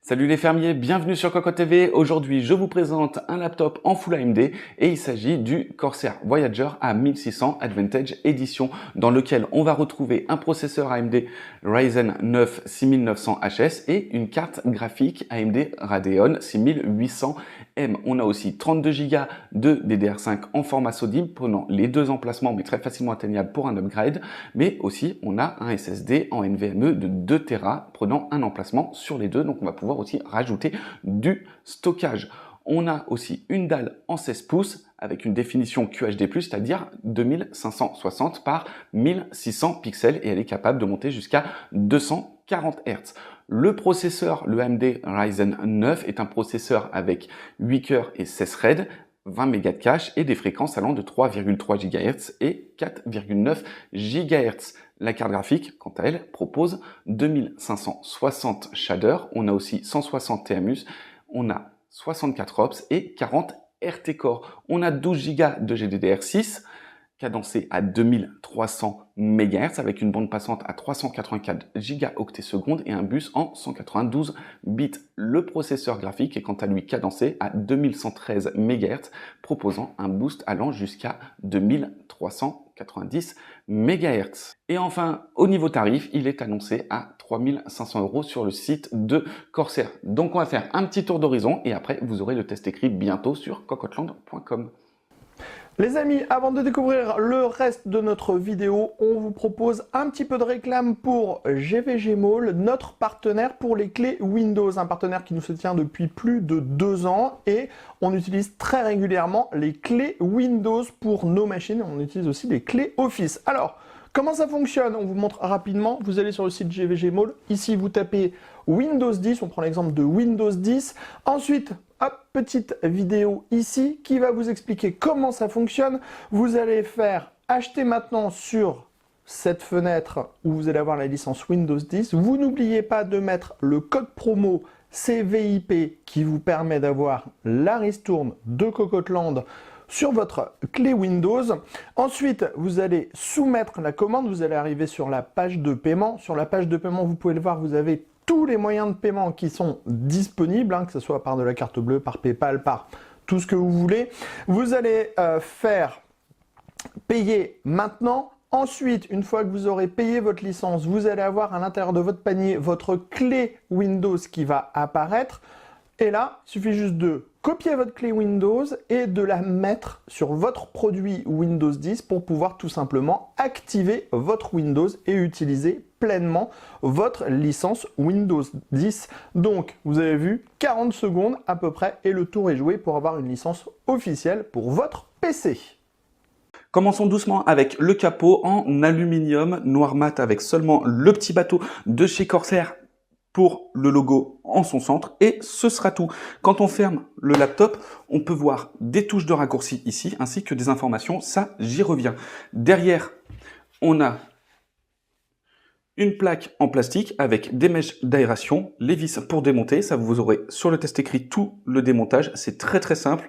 Salut les fermiers, bienvenue sur Cocotte TV. Aujourd'hui, je vous présente un laptop en Full AMD et il s'agit du Corsair Voyager A1600 Advantage Edition dans lequel on va retrouver un processeur AMD Ryzen 9 6900HS et une carte graphique AMD Radeon 6800M. On a aussi 32 Go de DDR5 en format SODIMM prenant les deux emplacements mais très facilement atteignable pour un upgrade, mais aussi on a un SSD en NVMe de 2 Tera prenant un emplacement sur les deux, donc on va pouvoir aussi rajouter du stockage. On a aussi une dalle en 16 pouces avec une définition QHD+, c'est-à-dire 2560 par 1600 pixels et elle est capable de monter jusqu'à 240 Hz. Le processeur, le AMD Ryzen 9, est un processeur avec 8 cœurs et 16 threads, 20 mégas de cache et des fréquences allant de 3,3 GHz et 4,9 GHz. La carte graphique, quant à elle, propose 2560 shaders. On a aussi 160 TMUS, on a 64 OPS et 40 RT Core. On a 12 Go de GDDR6, cadencé à 2300 MHz avec une bande passante à 384 gigaoctets secondes et un bus en 192 bits. Le processeur graphique est quant à lui cadencé à 2113 MHz, proposant un boost allant jusqu'à 2390 MHz. Et enfin, au niveau tarif, il est annoncé à 3500 € sur le site de Corsair. Donc on va faire un petit tour d'horizon et après vous aurez le test écrit bientôt sur cocottland.com. Les amis, avant de découvrir le reste de notre vidéo, on vous propose un petit peu de réclame pour GVG Mall, notre partenaire pour les clés Windows, un partenaire qui nous soutient depuis plus de 2 ans et on utilise très régulièrement les clés Windows pour nos machines, on utilise aussi les clés Office. Alors, comment ça fonctionne? On vous montre rapidement, vous allez sur le site GVG Mall, ici vous tapez Windows 10, on prend l'exemple de Windows 10, ensuite hop, petite vidéo ici qui va vous expliquer comment ça fonctionne. Vous allez faire acheter maintenant sur cette fenêtre où vous allez avoir la licence Windows 10. Vous n'oubliez pas de mettre le code promo CVIP qui vous permet d'avoir la ristourne de Cocottland sur votre clé Windows. Ensuite, vous allez soumettre la commande. Vous allez arriver sur la page de paiement. Sur la page de paiement, vous pouvez le voir, vous avez tous les moyens de paiement qui sont disponibles, que ce soit par de la carte bleue, par PayPal, par tout ce que vous voulez. Vous allez faire payer maintenant. Ensuite, une fois que vous aurez payé votre licence, vous allez avoir à l'intérieur de votre panier votre clé Windows qui va apparaître. Et là, il suffit juste de copier votre clé Windows et de la mettre sur votre produit Windows 10 pour pouvoir tout simplement activer votre Windows et utiliser pleinement votre licence Windows 10. Donc, vous avez vu, 40 secondes à peu près et le tour est joué pour avoir une licence officielle pour votre PC. Commençons doucement avec le capot en aluminium noir mat avec seulement le petit bateau de chez Corsair pour le logo en son centre et ce sera tout. Quand on ferme le laptop, on peut voir des touches de raccourci ici ainsi que des informations, ça j'y reviens. Derrière, on a une plaque en plastique avec des mèches d'aération, les vis pour démonter, ça vous aurez sur le test écrit tout le démontage, c'est très simple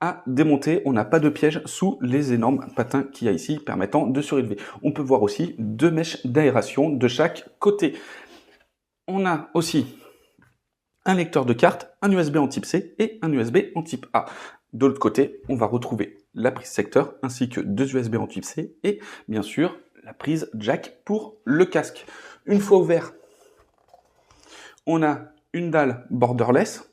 à démonter, on n'a pas de piège sous les énormes patins qu'il y a ici permettant de surélever. On peut voir aussi deux mèches d'aération de chaque côté. On a aussi un lecteur de cartes, un USB en type C et un USB en type A. De l'autre côté, on va retrouver la prise secteur ainsi que deux USB en type C et bien sûr la prise jack pour le casque. Une fois ouvert, on a une dalle borderless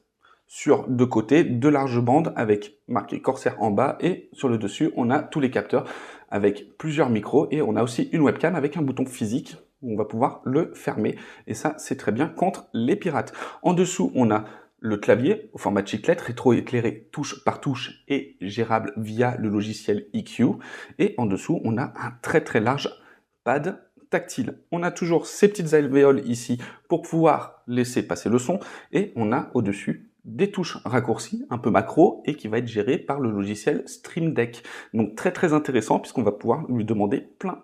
sur deux côtés, deux larges bandes avec marqué Corsair en bas et sur le dessus, on a tous les capteurs avec plusieurs micros et on a aussi une webcam avec un bouton physique où on va pouvoir le fermer et ça c'est très bien contre les pirates. En dessous, on a le clavier au format chiclette, rétro-éclairé touche par touche et gérable via le logiciel EQ. Et en dessous, on a un très large pad tactile. On a toujours ces petites alvéoles ici pour pouvoir laisser passer le son et on a au-dessus des touches raccourcies un peu macro et qui va être géré par le logiciel Stream Deck. Donc très intéressant puisqu'on va pouvoir lui demander plein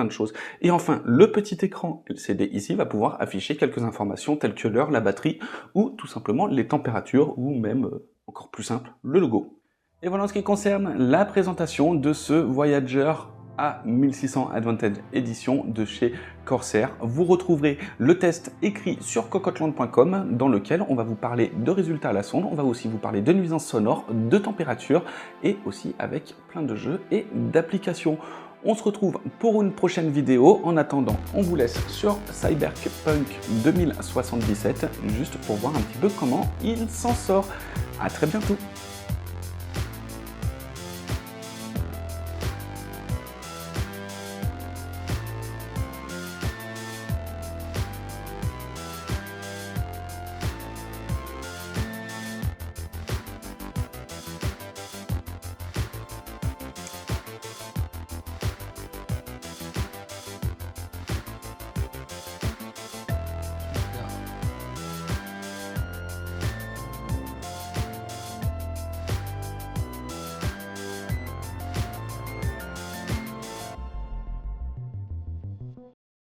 de choses. Et enfin, le petit écran LCD ici va pouvoir afficher quelques informations telles que l'heure, la batterie ou tout simplement les températures ou même, encore plus simple, le logo. Et voilà en ce qui concerne la présentation de ce Voyager A1600 Advantage Edition de chez Corsair. Vous retrouverez le test écrit sur cocottland.com dans lequel on va vous parler de résultats à la sonde, on va aussi vous parler de nuisances sonores, de température et aussi avec plein de jeux et d'applications. On se retrouve pour une prochaine vidéo. En attendant, on vous laisse sur Cyberpunk 2077 juste pour voir un petit peu comment il s'en sort. À très bientôt.